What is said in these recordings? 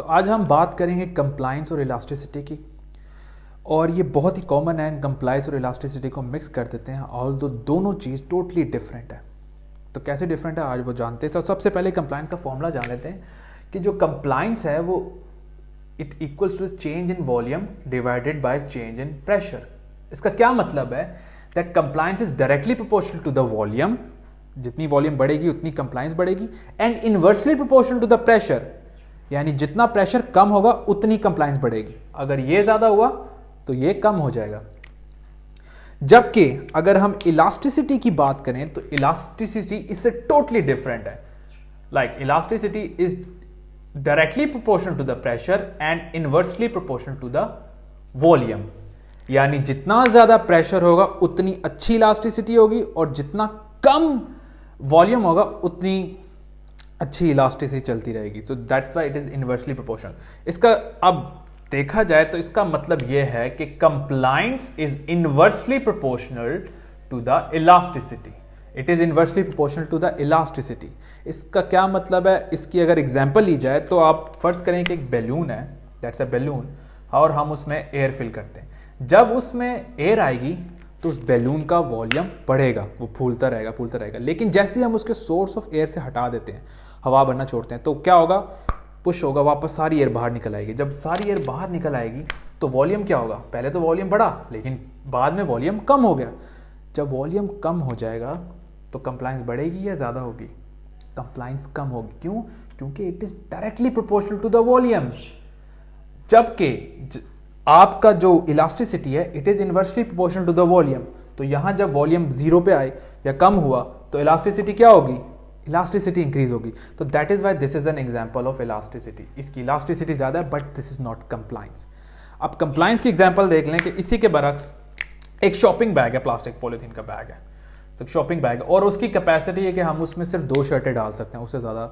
आज हम बात करेंगे कंप्लायंस और इलास्टिसिटी की। और ये बहुत ही कॉमन है, कंप्लायंस और इलास्टिसिटी को मिक्स कर देते हैं, और दोनों चीज़ टोटली डिफरेंट है। तो कैसे डिफरेंट है आज वो जानते हैं। तो सबसे पहले कंप्लायंस का फॉर्मूला जान लेते हैं कि जो कंप्लायंस है वो it equals to change in volume divided by change in pressure. इसका क्या मतलब है that compliance is directly proportional to the volume, जितनी वॉल्यूम बढ़ेगी उतनी कंप्लायंस बढ़ेगी, and inversely proportional to the pressure, यानी जितना प्रेशर कम होगा उतनी कंप्लायंस बढ़ेगी। अगर ये ज्यादा हुआ तो ये कम हो जाएगा। जबकि अगर हम इलास्टिसिटी की बात करें तो इलास्टिसिटी इससे टोटली डिफरेंट है। Like elasticity is directly proportional to the pressure and inversely proportional to the volume, यानी जितना ज्यादा प्रेशर होगा उतनी अच्छी इलास्टिसिटी होगी, और जितना कम वॉल्यूम होगा उतनी अच्छी इलास्टिसिटी चलती रहेगी। So that's why it is inversely proportional. इसका अब देखा जाए तो इसका मतलब यह है कि compliance is inversely proportional to the elasticity. It is inversely proportional to the elasticity. इसका क्या मतलब है, इसकी अगर एग्जांपल ली जाए तो आप फर्ज करें कि एक बैलून है, दैट्स अ बैलून, और हम उसमें एयर फिल करते हैं। जब उसमें एयर आएगी तो उस बैलून का वॉल्यूम बढ़ेगा, वो फूलता रहेगा फूलता रहेगा। लेकिन जैसे ही हम उसके सोर्स ऑफ एयर से हटा देते हैं, हवा भरना छोड़ते हैं, तो क्या होगा, पुश होगा, वापस सारी एयर बाहर निकल आएगी। जब सारी एयर बाहर निकल आएगी तो वॉल्यूम क्या होगा, पहले तो वॉल्यूम बढ़ा लेकिन बाद में वॉल्यूम कम हो गया। जब वॉल्यूम कम हो जाएगा तो कंप्लायंस बढ़ेगी या ज़्यादा होगी, कंप्लायंस कम होगी। क्यों? क्योंकि it is directly proportional to the volume. जबकि आपका जो इलास्टिसिटी है it is inversely proportional to the volume. तो यहां जब वॉल्यूम जीरो पे आए या कम हुआ तो इलास्टिसिटी क्या होगी, इलास्टिसिटी इंक्रीज होगी। तो that is why this is an example of elasticity. इसकी इलास्टिसिटी ज्यादा है but this is not compliance. अब कंप्लायंस की एग्जांपल देख लें कि इसी के बरक्स एक शॉपिंग बैग है, प्लास्टिक पॉलिथीन का बैग है, तो शॉपिंग बैग, और उसकी कैपेसिटी है कि हम उसमें सिर्फ 2 शर्टें डाल सकते हैं, उससे ज्यादा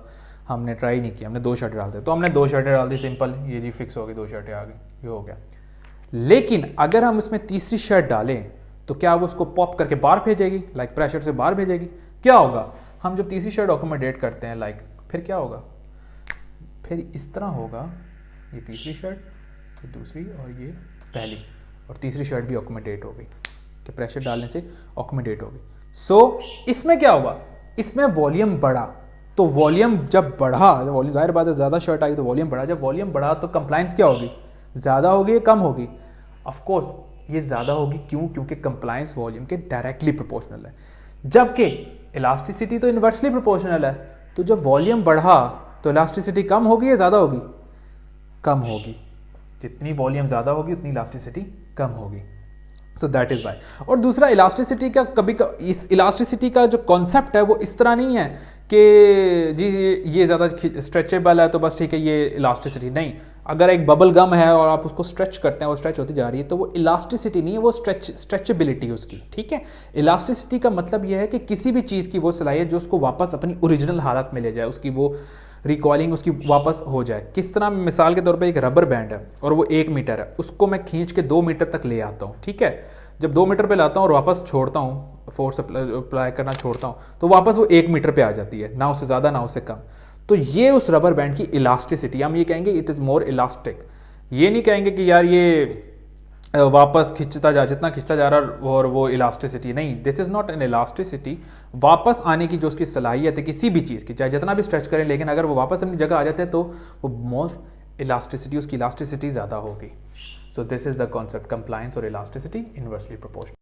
हमने ट्राई नहीं किया, हमने 2 शर्टें डालते, तो हमने 2 शर्टें डाल दी, सिंपल, ये जी फिक्स हो गई, 2 शर्टें आ गई, ये हो गया। लेकिन अगर हम उसमें तीसरी शर्ट डालें तो क्या वो उसको पॉप करके बाहर भेजेगी, लाइक प्रेशर से बाहर भेजेगी? क्या होगा, हम जब तीसरी शर्ट अकोमोडेट करते हैं लाइक, फिर क्या होगा, फिर इस तरह होगा, ये तीसरी शर्ट, ये दूसरी, और ये पहली, और तीसरी शर्ट भी अकोमोडेट हो गई कि प्रेशर डालने से अकोमोडेट हो गई। सो इसमें क्या हुआ, इसमें वॉल्यूम बढ़ा। तो वॉल्यूम जब बढ़ा, वॉल्यूम जाहिर बात है ज्यादा शर्ट आई तो वॉल्यूम बढ़ा, जब वॉल्यूम बढ़ा तो कंप्लायंस क्या होगी, ज्यादा होगी या कम होगी? ऑफ कोर्स ये ज्यादा होगी। क्यों? क्योंकि कंप्लायंस वॉल्यूम के डायरेक्टली प्रोपोर्शनल है, जबकि इलास्टिसिटी तो इनवर्सली प्रोपोर्शनल है। तो जब वॉल्यूम बढ़ा तो इलास्टिसिटी कम होगी या ज्यादा होगी? कम होगी। जितनी वॉल्यूम ज्यादा होगी उतनी इलास्टिसिटी कम होगी। So that is why. और दूसरा, इलास्टिसिटी का इस इलास्टिसिटी का जो कॉन्सेप्ट है वो इस तरह नहीं है कि जी ये ज़्यादा स्ट्रेचेबल है तो बस ठीक है ये इलास्टिसिटी नहीं। अगर एक बबल गम है और आप उसको स्ट्रेच करते हैं, वो स्ट्रेच होती जा रही है, तो वो इलास्टिसिटी नहीं है, वो स्ट्रेचेबिलिटी उसकी, ठीक है। इलास्टिसिटी का मतलब यह है कि किसी भी चीज़ की वो सलाहियत जो उसको वापस अपनी ओरिजिनल हालत में ले जाए, उसकी वो रिकॉलिंग उसकी वापस हो जाए। किस तरह, मिसाल के तौर पे एक रबर बैंड है और वो 1 मीटर है, उसको मैं खींच के 2 मीटर तक ले आता हूँ, ठीक है। जब 2 मीटर पे लाता हूँ और वापस छोड़ता हूँ, फोर्स अप्लाई करना छोड़ता हूँ, तो वापस वो 1 मीटर पे आ जाती है, ना उससे ज़्यादा ना उससे कम। तो ये उस रबर बैंड की इलास्टिसिटी, हम ये कहेंगे इट इज़ मोर इलास्टिक। ये नहीं कहेंगे कि यार ये वापस खिंचता जा, जितना खिंचता जा रहा और वो इलास्टिसिटी नहीं, this is not an elasticity. वापस आने की जो उसकी सलाहियत है किसी भी चीज़ की, चाहे जितना भी स्ट्रेच करें, लेकिन अगर वो वापस अपनी जगह आ जाते हैं तो वो मोर इलास्टिसिटी, उसकी इलास्टिसिटी ज़्यादा होगी। So this is the concept, compliance और इलास्टिसिटी इनवर्सली प्रोपोर्शनल।